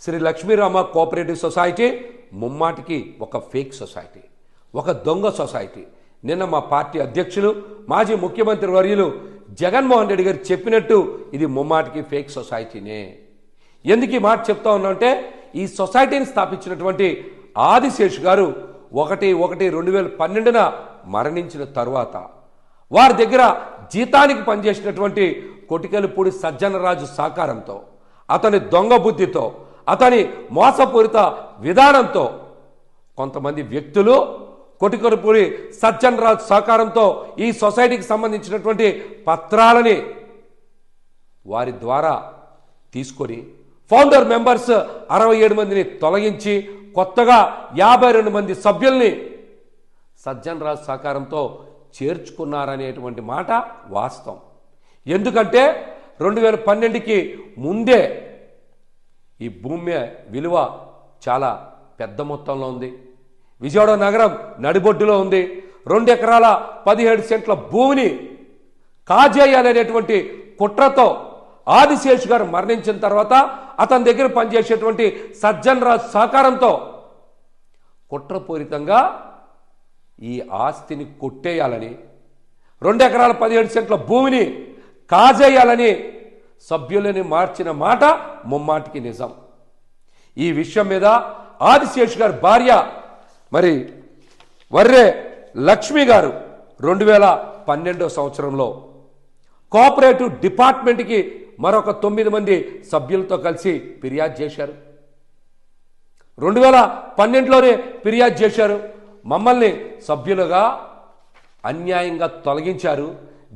Shri Lakshmirama cooperative society ముమ్మాటికి ఒక fake society, ఒక దొంగ సొసైటీ. నిన్న మా పార్టీ అధ్యక్షులు మాజీ ముఖ్యమంత్రి వర్యులు జగన్మోహన్ రెడ్డి గారు చెప్పినట్టు ఇది ముమ్మాటికి ఫేక్ సొసైటీనే. ఎందుకు ఈ మాట చెప్తా ఉన్నామంటే, ఈ సొసైటీని స్థాపించినటువంటి ఆదిశేషు గారు 1/1/2012 మరణించిన తరువాత వారి దగ్గర జీతానికి పనిచేసినటువంటి కొటికెలపూడి సజ్జనరాజు సహకారంతో, అతని దొంగ బుద్ధితో, అతని మోసపూరిత విధానంతో కొంతమంది వ్యక్తులు కొటికెలపూడి సజ్జనరాజు సహకారంతో ఈ సొసైటీకి సంబంధించినటువంటి పత్రాలని వారి ద్వారా తీసుకొని ఫౌండర్ మెంబర్స్ 67 మందిని తొలగించి కొత్తగా 52 మంది సభ్యుల్ని సజ్జనరాజు సహకారంతో చేర్చుకున్నారనేటువంటి మాట వాస్తవం. ఎందుకంటే 2012కి ముందే ఈ భూమి విలువ చాలా పెద్ద మొత్తంలో ఉంది. విజయవాడ నగరం నడిబొడ్డులో ఉంది. 2 ఎకరాల 17 సెంట్ల భూమిని కాజేయాలనేటువంటి కుట్రతో ఆదిశేషు గారు మరణించిన తర్వాత అతని దగ్గర పనిచేసేటువంటి సజ్జనరాజు సహకారంతో కుట్రపూరితంగా ఈ ఆస్తిని కొట్టేయాలని, 2 ఎకరాల 17 సెంట్ల భూమిని కాజేయాలని సభ్యులని మార్చిన మాట ముమ్మాటికి నిజం. ఈ విషయం మీద ఆదిశేషు గారి భార్య మరి వర్రే లక్ష్మి గారు 2012 సంవత్సరంలో కోఆపరేటివ్ డిపార్ట్మెంట్కి మరొక 9 మంది సభ్యులతో కలిసి ఫిర్యాదు చేశారు. 2012లోనే ఫిర్యాదు చేశారు. మమ్మల్ని సభ్యులుగా అన్యాయంగా తొలగించారు,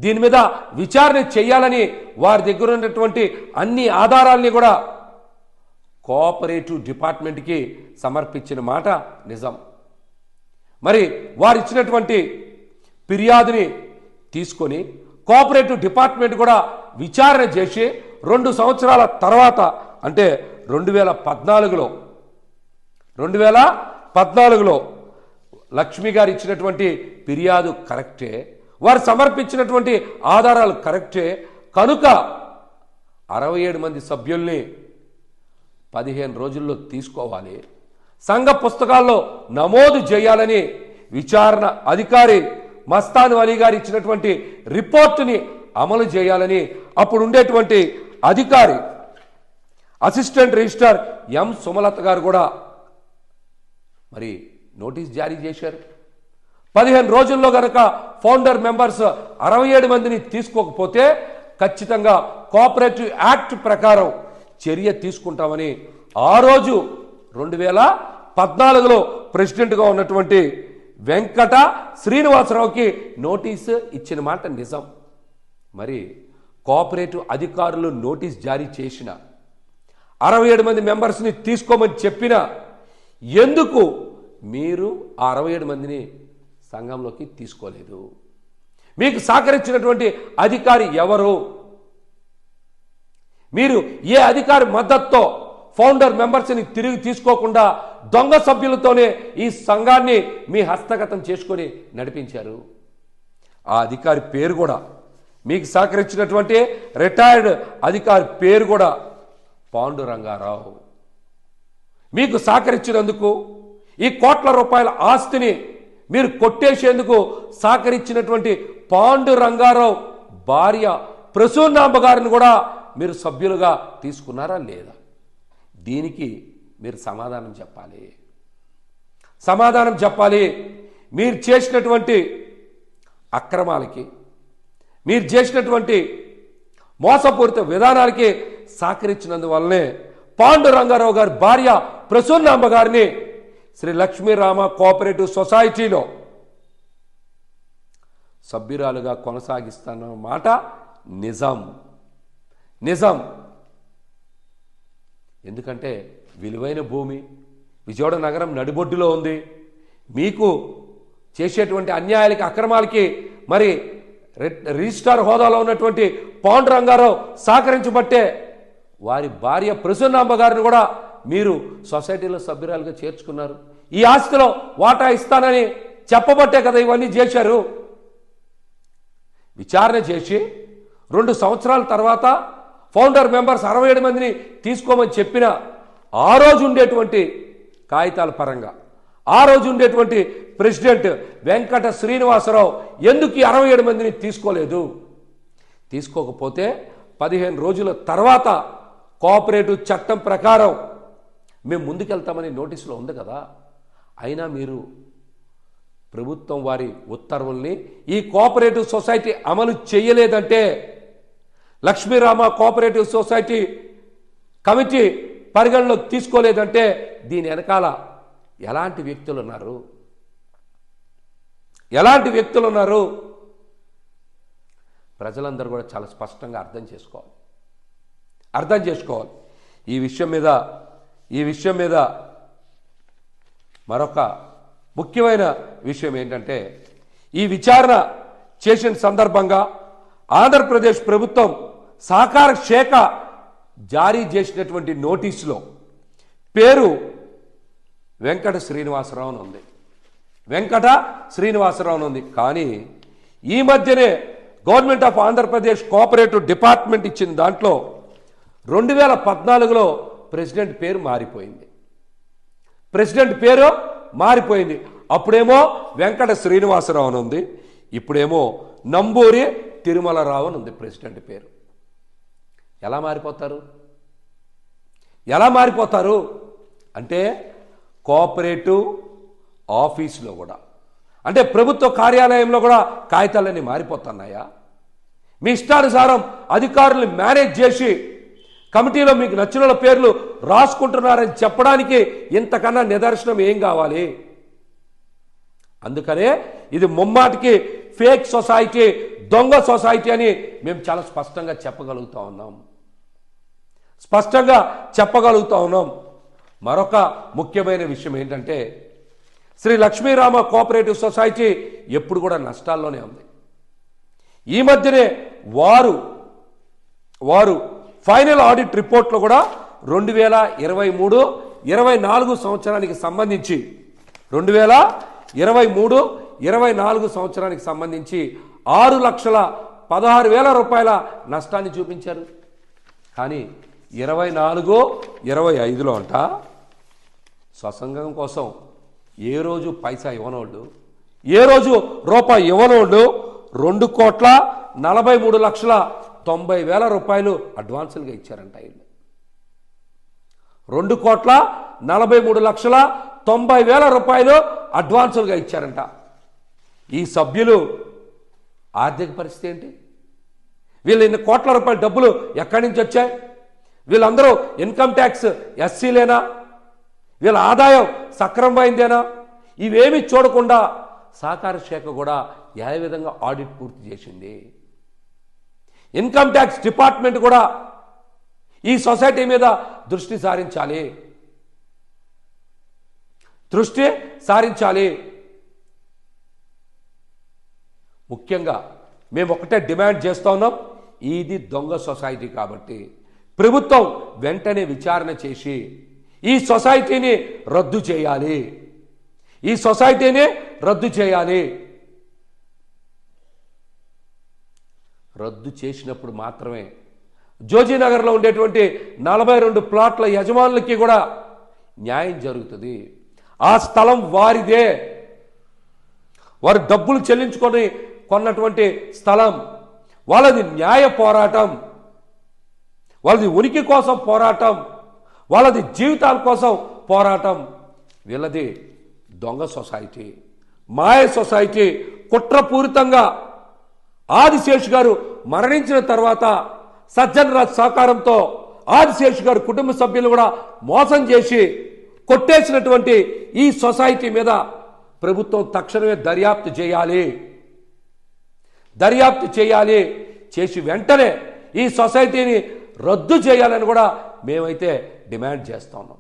దీని మీద విచారణ చేయాలని వారి దగ్గర ఉన్నటువంటి అన్ని ఆధారాలని కూడా కోఆపరేటివ్ డిపార్ట్మెంట్కి సమర్పించిన మాట నిజం. మరి వారు ఇచ్చినటువంటి ఫిర్యాదుని తీసుకొని కోఆపరేటివ్ డిపార్ట్మెంట్ కూడా విచారణ చేసి 2 సంవత్సరాల తర్వాత అంటే 2014లో లక్ష్మి గారు ఇచ్చినటువంటి ఫిర్యాదు కరెక్టే, వారు సమర్పించినటువంటి ఆధారాలు కరెక్టే కనుక 67 మంది సభ్యుల్ని 15 రోజుల్లో తీసుకోవాలి, సంఘ పుస్తకాల్లో నమోదు చేయాలని విచారణ అధికారి మస్తాన్ అలీ గారు ఇచ్చినటువంటి రిపోర్టుని అమలు చేయాలని అప్పుడు ఉండేటువంటి అధికారి అసిస్టెంట్ రిజిస్ట్రార్ ఎం సుమలత గారు కూడా మరి నోటీస్ జారీ చేశారు. 15 రోజుల్లో గనక ఫౌండర్ మెంబర్స్ 67 మందిని తీసుకోకపోతే ఖచ్చితంగా కోఆపరేటివ్ యాక్ట్ ప్రకారం చర్య తీసుకుంటామని ఆ రోజు 2014లో ప్రెసిడెంట్గా ఉన్నటువంటి వెంకట శ్రీనివాసరావుకి నోటీసు ఇచ్చిన మాట నిజం. మరి కోఆపరేటివ్ అధికారులు నోటీస్ జారీ చేసిన 67 మంది మెంబర్స్ని తీసుకోమని చెప్పిన ఎందుకు మీరు ఆ 67 మందిని సంఘంలోకి తీసుకోలేదు? మీకు సహకరించినటువంటి అధికారి ఎవరు? మీరు ఏ అధికారి మద్దతుతో ఫౌండర్ మెంబర్స్ని తిరిగి తీసుకోకుండా దొంగ సభ్యులతోనే ఈ సంఘాన్ని మీ హస్తగతం చేసుకొని నడిపించారు? ఆ అధికారి పేరు కూడా, మీకు సహకరించినటువంటి రిటైర్డ్ అధికారి పేరు కూడా పాండురంగారావు. మీకు సహకరించినందుకు ఈ కోట్ల రూపాయల ఆస్తిని మీరు కొట్టేసేందుకు సహకరించినటువంటి పాండురంగారావు భార్య ప్రసూనాంబ గారిని కూడా మీరు సభ్యులుగా తీసుకున్నారా లేదా? దీనికి మీరు సమాధానం చెప్పాలి. సమాధానం చెప్పాలి. మీరు చేసినటువంటి అక్రమాలకి, మీరు చేసినటువంటి మోసపూరిత విధానాలకి సహకరించినందువల్లనే పాండురంగారావు గారి భార్య ప్రసూనాంబ గారిని శ్రీ లక్ష్మీరామ కోఆపరేటివ్ సొసైటీలో సభ్యురాలుగా కొనసాగిస్తున్న మాట నిజం. ఎందుకంటే విలువైన భూమి విజయవాడ నగరం నడిబొడ్డులో ఉంది. మీకు చేసేటువంటి అన్యాయాలకి, అక్రమాలకి మరి రిజిస్ట్రార్ హోదాలో ఉన్నటువంటి పాండురంగారావు సహకరించబట్టే వారి భార్య ప్రసూనాంబ గారిని కూడా మీరు సొసైటీలో సభ్యురాలుగా చేర్చుకున్నారు. ఈ ఆస్తిలో వాటా ఇస్తానని చెప్పబట్టే కదా ఇవన్నీ చేశారు. విచారణ చేసి 2 సంవత్సరాల తర్వాత ఫౌండర్ మెంబర్స్ 67 మందిని తీసుకోమని చెప్పిన ఆ రోజు ఉండేటువంటి కాగితాల పరంగా ఆ రోజు ఉండేటువంటి ప్రెసిడెంట్ వెంకట శ్రీనివాసరావు ఎందుకు 67 మందిని తీసుకోలేదు? తీసుకోకపోతే 15 రోజుల తర్వాత కోఆపరేటివ్ చట్టం ప్రకారం మేము ముందుకెళ్తామని నోటీసులో ఉంది కదా. అయినా మీరు ప్రభుత్వం వారి ఉత్తర్వుల్ని ఈ కోఆపరేటివ్ సొసైటీ అమలు చేయలేదంటే, లక్ష్మీరామ కోఆపరేటివ్ సొసైటీ కమిటీ పరిగణలోకి తీసుకోలేదంటే దీని వెనకాల ఎలాంటి వ్యక్తులు ఉన్నారు? ఎలాంటి వ్యక్తులు ఉన్నారు? ప్రజలందరూ కూడా చాలా స్పష్టంగా అర్థం చేసుకోవాలి. ఈ విషయం మీద మరొక ముఖ్యమైన విషయం ఏంటంటే, ఈ విచారణ చేసిన సందర్భంగా ఆంధ్రప్రదేశ్ ప్రభుత్వం సహకార శాఖ జారీ చేసినటువంటి నోటీసులో పేరు వెంకట శ్రీనివాసరావు ఉంది. కానీ ఈ మధ్యనే government of Andhra Pradesh cooperative department ఇచ్చిన దాంట్లో 2014లో ప్రెసిడెంట్ పేరు మారిపోయింది. అప్పుడేమో వెంకట శ్రీనివాసరావు అని ఉంది, ఇప్పుడేమో నంబూరి తిరుమలరావు అని ఉంది ప్రెసిడెంట్ పేరు. ఎలా మారిపోతారు అంటే కోఆపరేటివ్ ఆఫీసులో కూడా, అంటే ప్రభుత్వ కార్యాలయంలో కూడా కాగితాలన్నీ మారిపోతున్నాయా? మీ ఇష్టానుసారం అధికారులు మేనేజ్ చేసి కమిటీలో మీకు నచ్చిన పేర్లు రాసుకుంటున్నారని చెప్పడానికి ఇంతకన్నా నిదర్శనం ఏం కావాలి? అందుకనే ఇది ముమ్మాటికి ఫేక్ సొసైటీ, దొంగ సొసైటీ అని మేము చాలా స్పష్టంగా చెప్పగలుగుతా ఉన్నాం. మరొక ముఖ్యమైన విషయం ఏంటంటే, శ్రీ లక్ష్మీరామ కోఆపరేటివ్ సొసైటీ ఎప్పుడు కూడా నష్టాల్లోనే ఉంది. ఈ మధ్యనే వారు ఫైనల్ ఆడిట్ రిపోర్ట్లో కూడా 2023-24 సంవత్సరానికి సంబంధించి 2023-24 సంవత్సరానికి సంబంధించి 6,16,000 రూపాయల నష్టాన్ని చూపించారు. కానీ 24-25లో అంట స్వసంగం కోసం ఏ రోజు పైసా ఇవ్వనోళ్ళు, ఏ రోజు రూపాయి ఇవ్వనోళ్ళు 2,43,90,000 రూపాయలు అడ్వాన్సులుగా ఇచ్చారంట. 2,43,90,000 రూపాయలు అడ్వాన్సులుగా ఇచ్చారంట. ఈ సభ్యులు ఆర్థిక పరిస్థితి ఏంటి? వీళ్ళు ఇన్ని కోట్ల రూపాయల డబ్బులు ఎక్కడి నుంచి వచ్చాయి? వీళ్ళందరూ ఇన్కమ్ ట్యాక్స్ ఎస్సీలేనా? వీళ్ళ ఆదాయం సక్రమమైందేనా? ఇవేమీ చూడకుండా సహకార శాఖ కూడా ఏ విధంగా ఆడిట్ పూర్తి చేసింది? ఇన్కమ్ ట్యాక్స్ డిపార్ట్మెంట్ కూడా ఈ సొసైటీ మీద దృష్టి సారించాలి. ముఖ్యంగా మేము ఒకటే డిమాండ్ చేస్తూ ఉన్నాం, ఇది దొంగ సొసైటీ కాబట్టి ప్రభుత్వం వెంటనే విచారణ చేసి ఈ సొసైటీని రద్దు చేయాలి. రద్దు చేసినప్పుడు మాత్రమే జోజీనగర్లో ఉండేటువంటి 42 ప్లాట్ల యజమానులకి కూడా న్యాయం జరుగుతుంది. ఆ స్థలం వారిదే, వారు డబ్బులు చెల్లించుకొని కొన్నటువంటి స్థలం. వాళ్ళది న్యాయ పోరాటం, వాళ్ళది ఉనికి కోసం పోరాటం, వాళ్ళది జీవితాల కోసం పోరాటం. వీళ్ళది దొంగ సొసైటీ, మాయ సొసైటీ. కుట్రపూరితంగా ఆదిశేషు గారు మరణించిన తర్వాత సజ్జన్ రాజ్ సహకారంతో ఆదిశేషు గారు కుటుంబ సభ్యులు కూడా మోసం చేసి కొట్టేసినటువంటి ఈ సొసైటీ మీద ప్రభుత్వం తక్షణమే దర్యాప్తు చేయాలి. చేసి వెంటనే ఈ సొసైటీని రద్దు చేయాలని కూడా మేమైతే డిమాండ్ చేస్తా ఉన్నాం.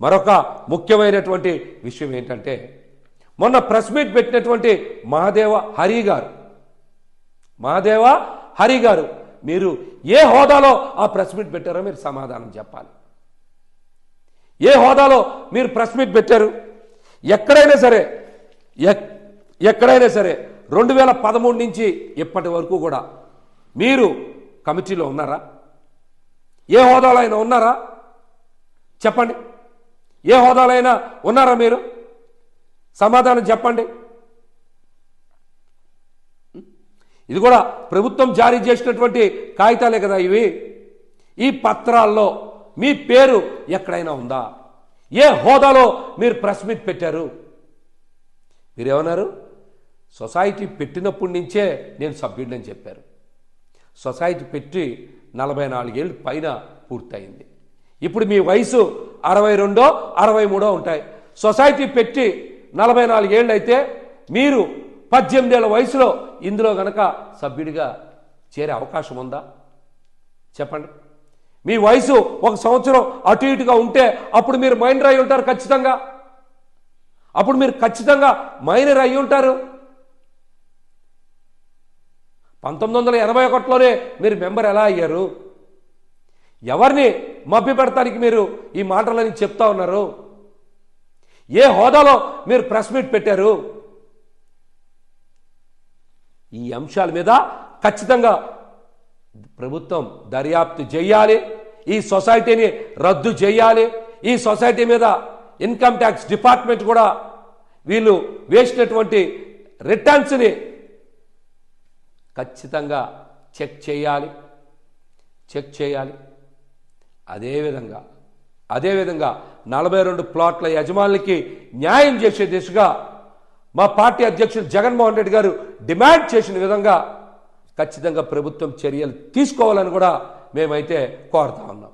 మరొక ముఖ్యమైనటువంటి విషయం ఏంటంటే, మొన్న ప్రెస్ మీట్ పెట్టినటువంటి మహాదేవ హరి గారు మీరు ఏ హోదాలో ఆ ప్రెస్ మీట్ పెట్టారో మీరు సమాధానం చెప్పాలి. ఏ హోదాలో మీరు ప్రెస్ మీట్ పెట్టారు? ఎక్కడైనా సరే 2013 నుంచి ఇప్పటి వరకు కూడా మీరు కమిటీలో ఉన్నారా? ఏ హోదాలో అయినా ఉన్నారా? చెప్పండి. ఏ హోదాలైనా ఉన్నారా మీరు? సమాధానం చెప్పండి. ఇది కూడా ప్రభుత్వం జారీ చేసినటువంటి కాగితాలే కదా ఇవి. ఈ పత్రాల్లో మీ పేరు ఎక్కడైనా ఉందా? ఏ హోదాలో మీరు ప్రెస్ మీట్ పెట్టారు? మీరేమన్నారు? సొసైటీ పెట్టినప్పటి నుంచే నేను సభ్యుడిని చెప్పారు. సొసైటీ పెట్టి 44 ఏళ్ళు పైన పూర్తయింది. ఇప్పుడు మీ వయసు 62 63 ఉంటాయి. సొసైటీ పెట్టి 44 ఏళ్ళు అయితే మీరు 18 ఏళ్ల వయసులో ఇందులో గనక సభ్యుడిగా చేరే అవకాశం ఉందా? చెప్పండి. మీ వయసు 1 సంవత్సరం అటు ఇటుగా ఉంటే అప్పుడు మీరు మైనర్ అయి ఉంటారు ఖచ్చితంగా. అప్పుడు మీరు ఖచ్చితంగా మైనర్ అయి ఉంటారు. 1981లోనే మీరు మెంబర్ ఎలా అయ్యారు? ఎవరిని మభ్యపెడతానికి మీరు ఈ మాటలని చెప్తా ఉన్నారు? ఏ హోదాలో మీరు ప్రెస్ మీట్ పెట్టారు? ఈ అంశాల మీద ఖచ్చితంగా ప్రభుత్వం దర్యాప్తు చేయాలి. ఈ సొసైటీని రద్దు చేయాలి. ఈ సొసైటీ మీద ఇన్కమ్ ట్యాక్స్ డిపార్ట్మెంట్ కూడా వీళ్ళు వేసినటువంటి రిటర్న్స్ని ఖచ్చితంగా చెక్ చేయాలి. అదేవిధంగా 42 ప్లాట్ల యజమానులకి న్యాయం చేసే దిశగా మా పార్టీ అధ్యక్షులు జగన్మోహన్ రెడ్డి గారు డిమాండ్ చేసిన విధంగా ఖచ్చితంగా ప్రభుత్వం చర్యలు తీసుకోవాలని కూడా మేమైతే కోరుతా ఉన్నాం.